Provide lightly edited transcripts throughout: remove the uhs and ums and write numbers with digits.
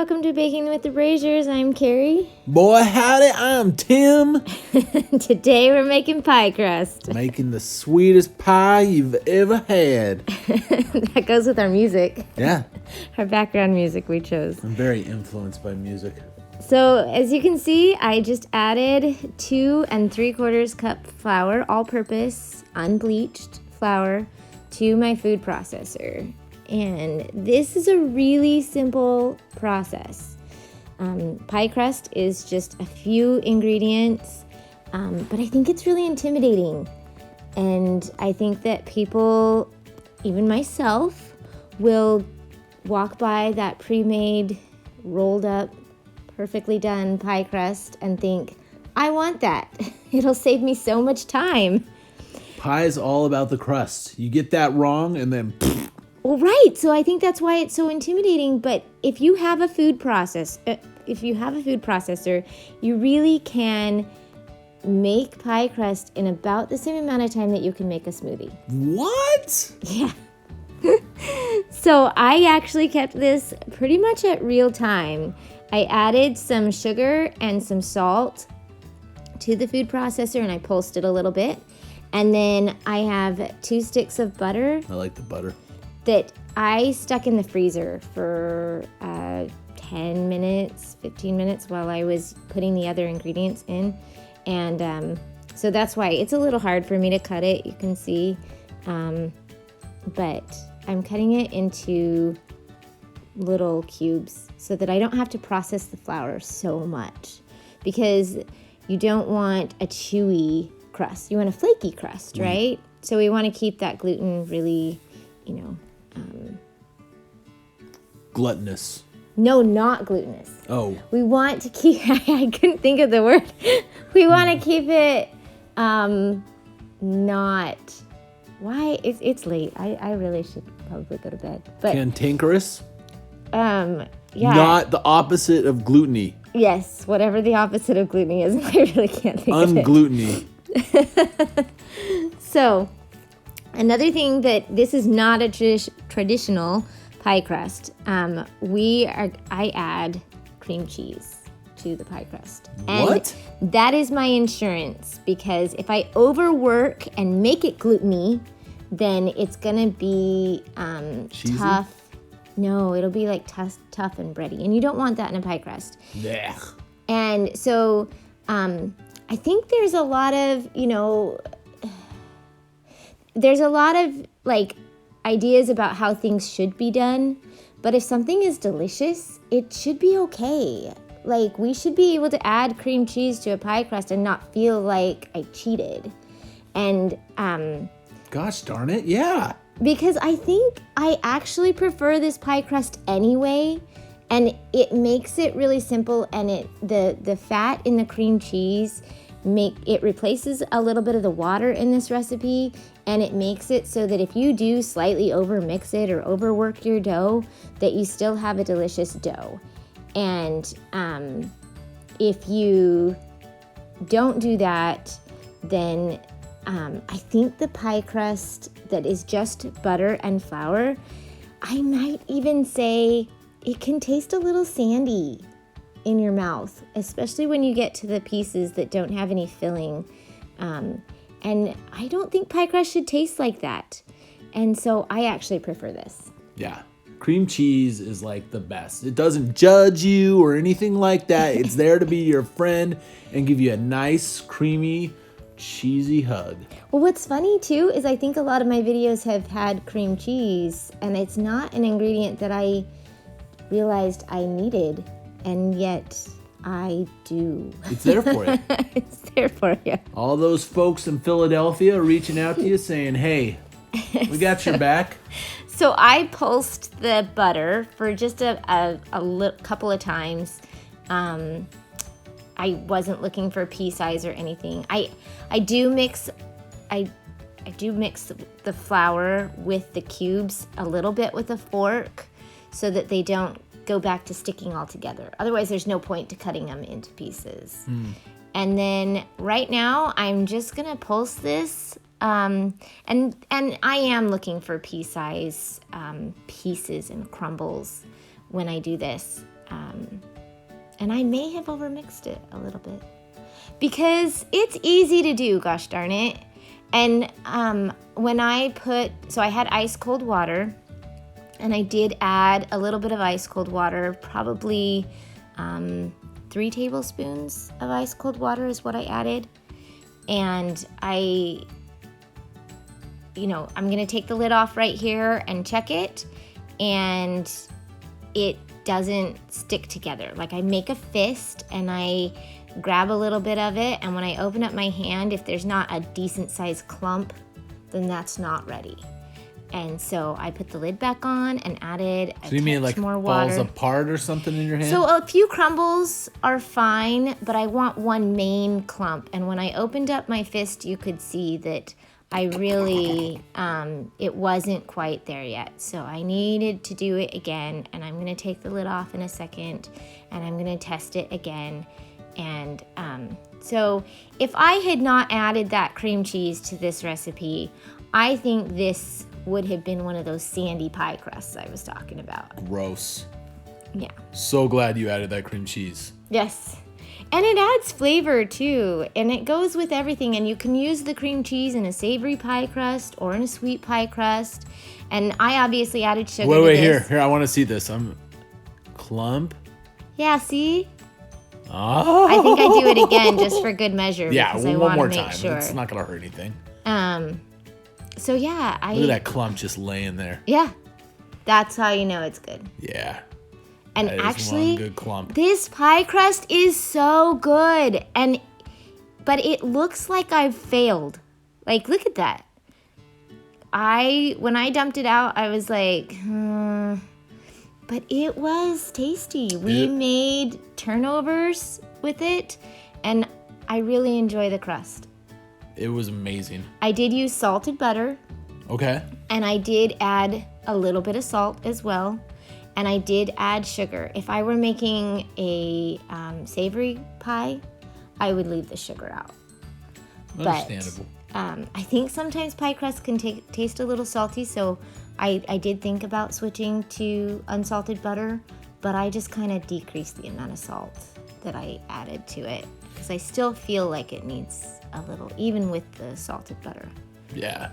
welcome to Baking with the Braziers. I'm Carrie. Boy, howdy, I'm Tim. Today we're making pie crust. Making the sweetest pie you've ever had. That goes with our music. Yeah. Our background music we chose. I'm very influenced by music. So as you can see, I just added 2 3/4 cup flour, all-purpose, unbleached flour, to my food processor. And this is a really simple process. Pie crust is just a few ingredients, but I think it's really intimidating. And I think that people, even myself, will walk by that pre-made, rolled up, perfectly done pie crust and think, I want that. It'll save me so much time. Pie is all about the crust. You get that wrong and then... Well, right. So I think that's why it's so intimidating. But if you have a food processor, you really can make pie crust in about the same amount of time that you can make a smoothie. What? Yeah. So I actually kept this pretty much at real time. I added some sugar and some salt to the food processor and I pulsed it a little bit. And then I have 2 sticks of butter. I like the butter. That I stuck in the freezer for 10 minutes, 15 minutes while I was putting the other ingredients in. And so that's why it's a little hard for me to cut it, you can see. But I'm cutting it into little cubes so that I don't have to process the flour so much. Because you don't want a chewy crust. You want a flaky crust, right? So we want to keep that gluten really, gluttonous. No, not glutinous. Oh. We want to keep, I couldn't think of the word. We want to keep it not, why? It's late. I really should probably go to bed. But Cantankerous? yeah. Not the opposite of gluttony. Yes, whatever the opposite of gluttony is. I really can't think of it. Ungluttony. So, another thing that this is not a traditional pie crust. I add cream cheese to the pie crust. And What? that is my insurance, because if I overwork and make it gluttony, then it's gonna be Cheesy? tough. No, it'll be like tough and bready, and you don't want that in a pie crust. Yeah. And so I think there's a lot of, there's a lot of like ideas about how things should be done, but if something is delicious, it should be okay. Like, we should be able to add cream cheese to a pie crust and not feel like I cheated. And Gosh darn it, yeah. because I think I actually prefer this pie crust anyway, and it makes it really simple, and the fat in the cream cheese replaces a little bit of the water in this recipe, and it makes it so that if you do slightly overmix it or overwork your dough, that you still have a delicious dough. And if you don't do that, then I think the pie crust that is just butter and flour, I might even say it can taste a little sandy in your mouth, especially when you get to the pieces that don't have any filling. And I don't think pie crust should taste like that. And so I actually prefer this. Yeah. Cream cheese is like the best. It doesn't judge you or anything like that. It's there to be your friend and give you a nice, creamy, cheesy hug. Well, what's funny too is I think a lot of my videos have had cream cheese, and it's not an ingredient that I realized I needed, and yet I do. It's there for you. It's there for you. All those folks in Philadelphia are reaching out to you saying, hey, we got your back. So I pulsed the butter for just a couple of times. I wasn't looking for pea size or anything. I do mix the flour with the cubes a little bit with a fork so that they don't go back to sticking all together. Otherwise, there's no point to cutting them into pieces. And then right now, I'm just gonna pulse this. And I am looking for pea size pieces and crumbles when I do this. And I may have overmixed it a little bit because it's easy to do, gosh darn it. And when I had ice cold water, and I did add a little bit of ice cold water, probably 3 tablespoons of ice cold water is what I added. And I'm going to take the lid off right here and check it. And it doesn't stick together. Like I make a fist and I grab a little bit of it. And when I open up my hand, if there's not a decent sized clump, then that's not ready. And so I put the lid back on and added so you mean like more falls water. apart or something in your hand? So a few crumbles are fine, but I want one main clump. And when I opened up my fist, you could see that I really, it wasn't quite there yet. So I needed to do it again. And I'm going to take the lid off in a second and I'm going to test it again. And so if I had not added that cream cheese to this recipe, I think this would have been one of those sandy pie crusts I was talking about. Gross. Yeah. So glad you added that cream cheese. Yes. And it adds flavor too. And it goes with everything. And you can use the cream cheese in a savory pie crust or in a sweet pie crust. And I obviously added sugar to Wait, this. here. I want to see this. Clump. Yeah, see? Oh. I think I do it again just for good measure. Yeah, because I one more want to time. make sure. It's not going to hurt anything. So yeah, Look at that clump just laying there. Yeah. That's how you know it's good. Yeah. And That is actually, one good clump. this pie crust is so good. But it looks like I've failed. Like, look at that. When I dumped it out, I was like, but it was tasty. We made turnovers with it, and I really enjoy the crust. It was amazing. I did use salted butter. Okay. And I did add a little bit of salt as well. And I did add sugar. If I were making a savory pie, I would leave the sugar out. Understandable. But I think sometimes pie crust can taste a little salty, so I did think about switching to unsalted butter, but I just kind of decreased the amount of salt that I added to it because I still feel like it needs a little, even with the salted butter. Yeah.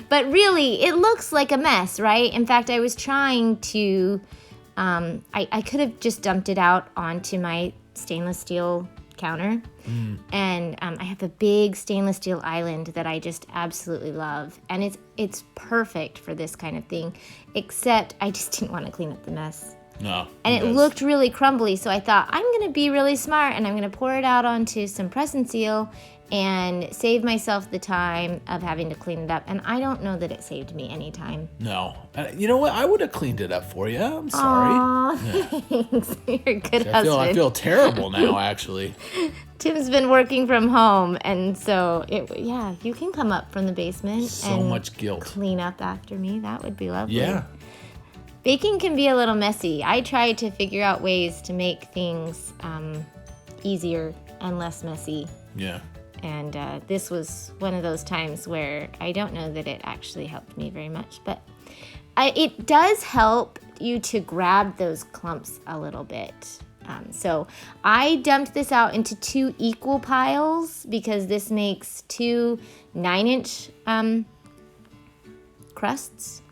But really, it looks like a mess, right? In fact, I was trying to, I could have just dumped it out onto my stainless steel counter. And I have a big stainless steel island that I just absolutely love. And it's perfect for this kind of thing, except I just didn't want to clean up the mess. No. And it looked really crumbly, so I thought, I'm going to be really smart, and I'm going to pour it out onto some press and seal and save myself the time of having to clean it up. And I don't know that it saved me any time. No. You know what? I would have cleaned it up for you. I'm sorry. Aw, thanks. You're a good husband. I feel terrible now, actually. Tim's been working from home, and so, you can come up from the basement So and much guilt. clean up after me. That would be lovely. Yeah. Baking can be a little messy. I try to figure out ways to make things easier and less messy. Yeah. And this was one of those times where I don't know that it actually helped me very much. But it does help you to grab those clumps a little bit. So I dumped this out into 2 equal piles because this makes 2 9-inch crusts.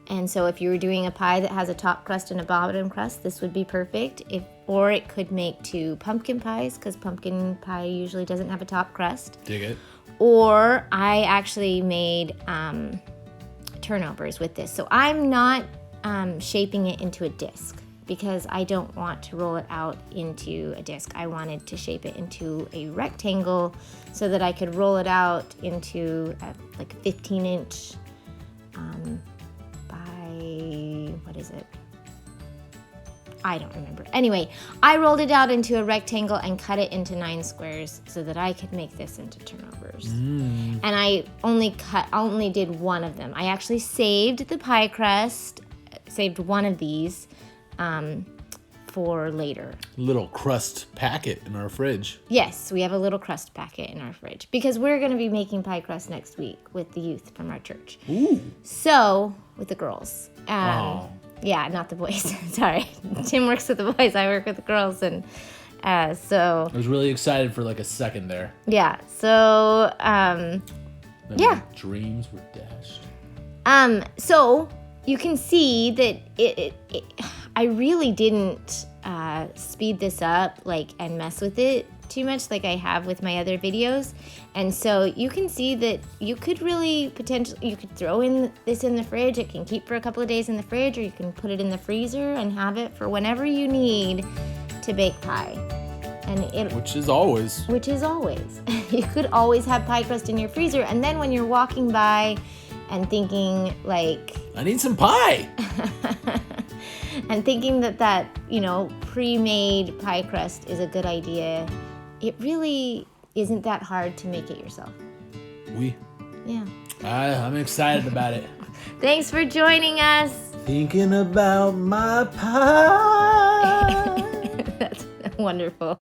And so if you were doing a pie that has a top crust and a bottom crust, this would be perfect. Or it could make 2 pumpkin pies because pumpkin pie usually doesn't have a top crust. Dig it. Or I actually made turnovers with this. So I'm not shaping it into a disc because I don't want to roll it out into a disc. I wanted to shape it into a rectangle so that I could roll it out into like 15-inch what is it? I don't remember. Anyway, I rolled it out into a rectangle and cut it into 9 squares so that I could make this into turnovers. And I only did one of them. I actually saved the pie crust, saved one of these for later. Little crust packet in our fridge. Yes, we have a little crust packet in our fridge because we're going to be making pie crust next week with the youth from our church. Ooh. So, with the girls. Yeah, not the boys. Sorry. Tim works with the boys. I work with the girls. And so... I was really excited for like a second there. Yeah. So, Then yeah. my dreams were dashed. So you can see that I really didn't speed this up and mess with it too much like I have with my other videos. And so you can see that you could really you could throw this in the fridge. It can keep for a couple of days in the fridge, or you can put it in the freezer and have it for whenever you need to bake pie. And which is always. You could always have pie crust in your freezer, and then when you're walking by and thinking I need some pie. and thinking that pre-made pie crust is a good idea, it really isn't that hard to make it yourself. Yeah. I'm excited about it. Thanks for joining us. Thinking about my pie. That's wonderful.